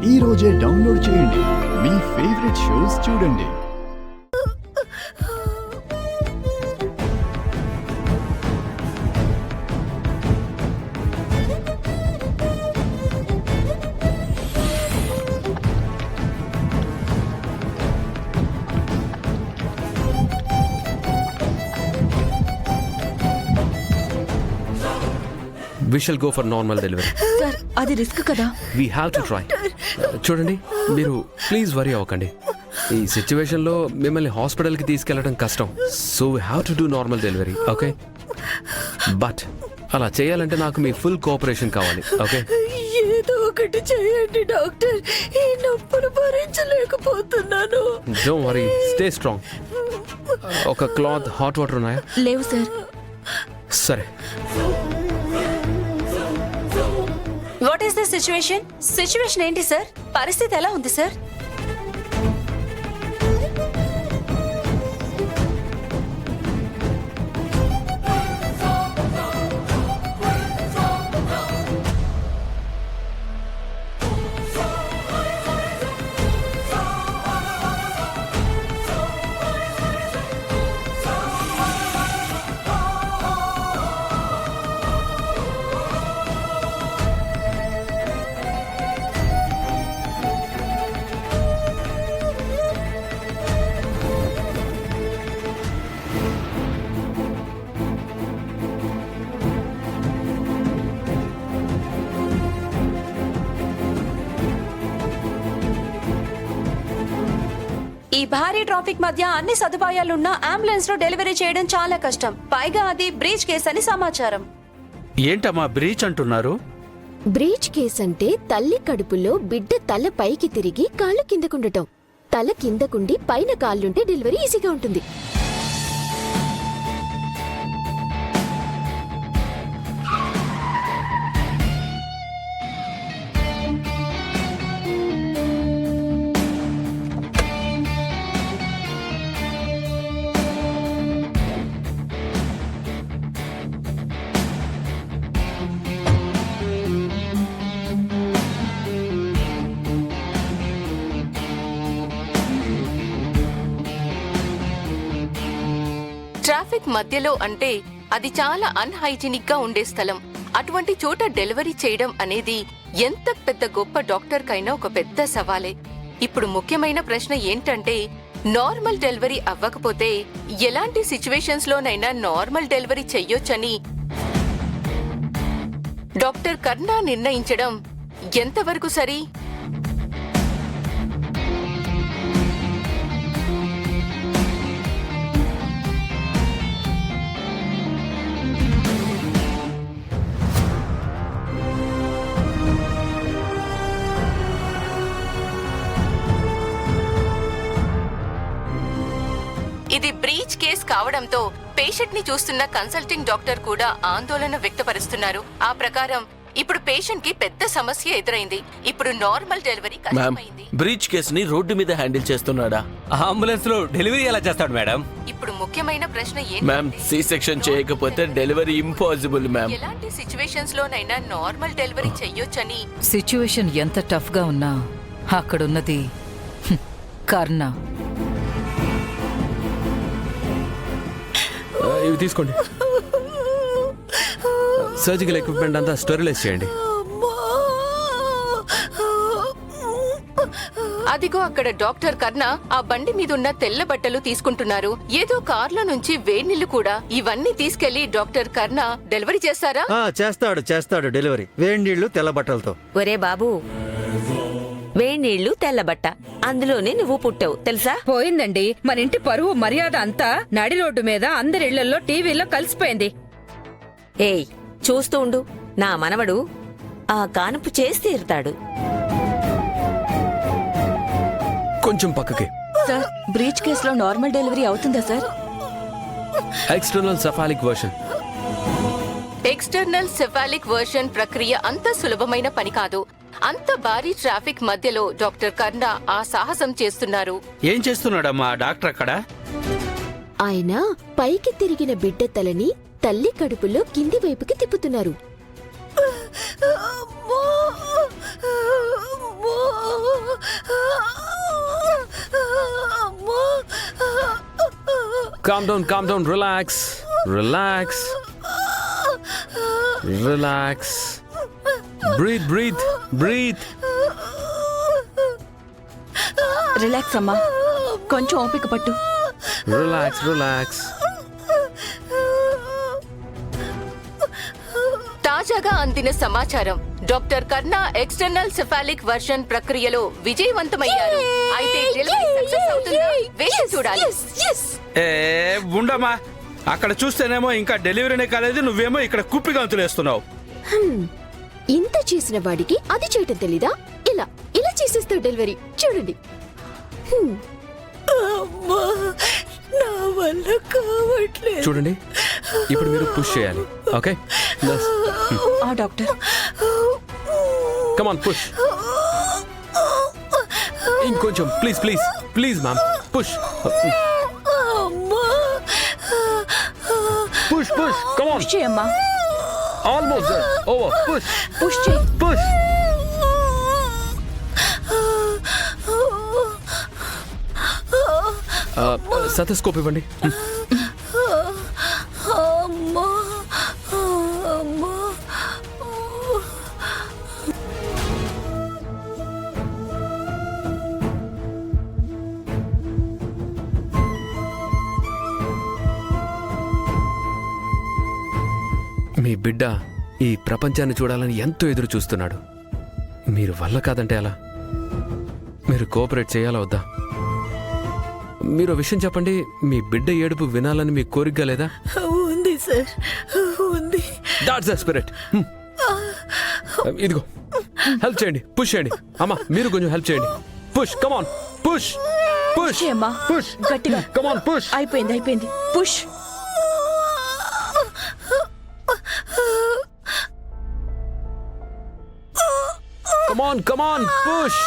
ఈ రోజే డౌన్లోడ్ చేయండి. మీ ఫేవరెట్ షోస్ చూడండి. We shall go for normal delivery. Sir అది రిస్క్ కదా. We have to try. చూడండి, మీరు ప్లీజ్ వరీ అవ్వకండి. ఈ సిచ్యువేషన్లో మిమ్మల్ని హాస్పిటల్కి తీసుకెళ్లడం కష్టం. So we have to do normal delivery, okay? But అలా చేయాలంటే నాకు మీ ఫుల్ కోఆపరేషన్ కావాలి, ఓకే? ఏదో ఒకటి చేయండి డాక్టర్, ఈ నొప్పులు భరించలేకపోతున్నాను. Don't worry, stay strong. ఒక క్లాత్, హాట్ వాటర్ ఉన్నాయా? లేవు సార్. సరే. What is the situation? Situation ఏంటి సార్? పరిస్థితి ఎలా ఉంది సార్? ఈ భారీ ట్రాఫిక్ మధ్య అన్ని సదుపాయాలున్న అంబులెన్స్ లో డెలివరీ చేయడం చాలా కష్టం. పైగా అది బ్రీచ్ కేస్ అని సమాచారం. ఏంటమ్మా బ్రీచ్ అంటున్నారు? బ్రీచ్ కేస్ అంటే తల్లి కడుపులో బిడ్డ తల పైకి తిరిగి కాళ్ళు కిందకుండటం. తల కిందకుండి పైన కాళ్ళుంటే డెలివరీ ఈజీగా ఉంటుంది. ట్రాఫిక్ మధ్యలో అంటే అది చాలా అన్హైజీనిక్ గా ఉండే స్థలం. అటువంటి చోట డెలివరీ చేయడం అనేది ఎంత పెద్ద గొప్ప డాక్టర్ కైనా ఒక పెద్ద సవాలే. ఇప్పుడు ముఖ్యమైన ప్రశ్న ఏంటంటే, నార్మల్ డెలివరీ అవ్వకపోతే ఎలాంటి సిచ్యువేషన్స్ లోనైనా నార్మల్ డెలివరీ చెయ్యొచ్చని డాక్టర్ కర్ణ నిర్ణయించడం ఎంతవరకు సరి? ఇది బ్రీచ్ కేస్ కావడంతో పేషెంట్ ని చూస్తున్న కన్సల్టింగ్ డాక్టర్ కూడా ఆందోళన వ్యక్తపరుస్తున్నారు. ఆ ప్రకారం ఇప్పుడు పేషెంట్ కి పెద్ద సమస్య ఎదురైంది. ఇప్పుడు నార్మల్ డెలివరీ కష్టమైంది. బ్రీచ్ కేస్ ని రోడ్డు మీద హ్యాండిల్ చేస్తున్నాడా? అంబులెన్స్ లో డెలివరీ ఎలా చేస్తాడు మేడం? ఇప్పుడు ముఖ్యమైన ప్రశ్న మ్యామ్, సి సెక్షన్ చేయకపోతే డెలివరీ ఇంపాసిబుల్ మ్యామ్. ఎలాంటి సిచ్యువేషన్స్ లోనైనా నార్మల్ డెలివరీ చెయ్యొచ్చని. సిచ్యువేషన్ ఎంత టఫ్ గా ఉన్నా అక్కడున్నది కర్ణ. ఇవి తీసుకోండి. సర్జికల్ ఎక్విప్మెంట్ అంతా స్టెరిలైజ్ చేయండి. అదిగో అక్కడ డాక్టర్ కర్ణ ఆ బండి మీదున్న తెల్ల బట్టలు తీసుకుంటున్నారు. ఏదో కార్లో నుంచి వేడినీళ్లు కూడా. ఇవన్నీ తీసుకెళ్లి డాక్టర్ కర్ణ డెలివరీ చేస్తారా? చేస్తాడు డెలివరీ. వేడినీళ్లు తెల్ల బట్టలతో. ఒరే బాబు, వేడినీళ్లు తెల్లబట్ట, అందులోనే నువ్వు పుట్టావు తెలుసా? పోయిందండి మన ఇంటి పరువు మర్యాద అంతా నడి రోడ్డు మీద అందరిళ్లలో టీవీలో కలిసిపోయింది. ఏయ్, చూస్తూ ఉండు, నా మనవడు ఆ కానుపు చేసి తీరుతాడు. కొంచెం పక్కకి. సార్, బ్రీచ్ కేసులో నార్మల్ డెలివరీ అవుతుందా sir? External cephalic version. External cephalic version ప్రక్రియ అంత సులభమైన పని కాదు. అంత భారీ ట్రాఫిక్ మధ్యలో డాక్టర్ కర్ణ ఆ సాహసం చేస్తున్నారు. ఏం చేస్తున్నాడమ్మా డాక్టర్ అక్కడ? ఆయన పైకి తిరిగిన బిడ్డ తలని తల్లి కడుపులో కింది వైపుకి తిప్పుతున్నారు. calm down, relax. Breathe. Relax అమ్మా, కొంచెం ఓపిక పట్టు. Relax. తాజాగా అందిన సమాచారం, డాక్టర్ కర్ణ ఎక్స్టర్నల్ సెఫాలిక్ వర్షన్ ప్రక్రియలో విజయవంతమయ్యారు. అయితే డెలివరీ సక్సెస్ అవుతుందా వేచి చూడాలి. ఉండమ్మా, అక్కడ చూస్తేనేమో ఇంకా డెలివరీనే కాలేదు, నువ్వేమో ఇక్కడ కుప్పి గంతులేస్తున్నావు. ఇంత చేసిన వాడికి అది చేయటం తెలీదా? ఇలా చేసేస్తాడు డెలివరీ. చూడండి. చూడండి, ఇప్పుడు మీరు పుష్ చేయాలి. Okay, doctor, come on push. ఇంకొంచెం please ma'am, push. Push come on. చేయమ్మా. Almost over. పుష్ చేయి. పుష్. సతస్కోప్ ఇవ్వండి. మీ బిడ్డ ఈ ప్రపంచాన్ని చూడాలని ఎంతో ఎదురు చూస్తున్నాడు. మీరు వల్ల కాదంటే ఎలా? మీరు కోఆపరేట్ చేయాలా వద్దా? మీరు విషయం చెప్పండి, మీ బిడ్డ ఏడుపు వినాలని మీ కోరిక లేదా? ఉంది సార్, ఉంది. That's the spirit. ఇదిగో, హెల్ప్ చేయండి, పుష్ చేయండి. అమ్మా, మీరు కొంచెం హెల్ప్ చేయండి. పుష్, కమాన్, పుష్. చేయమ్మా, పుష్ గట్టిగా. కమాన్, పుష్. అయిపోయింది. పుష్. కమాన్, పుష్.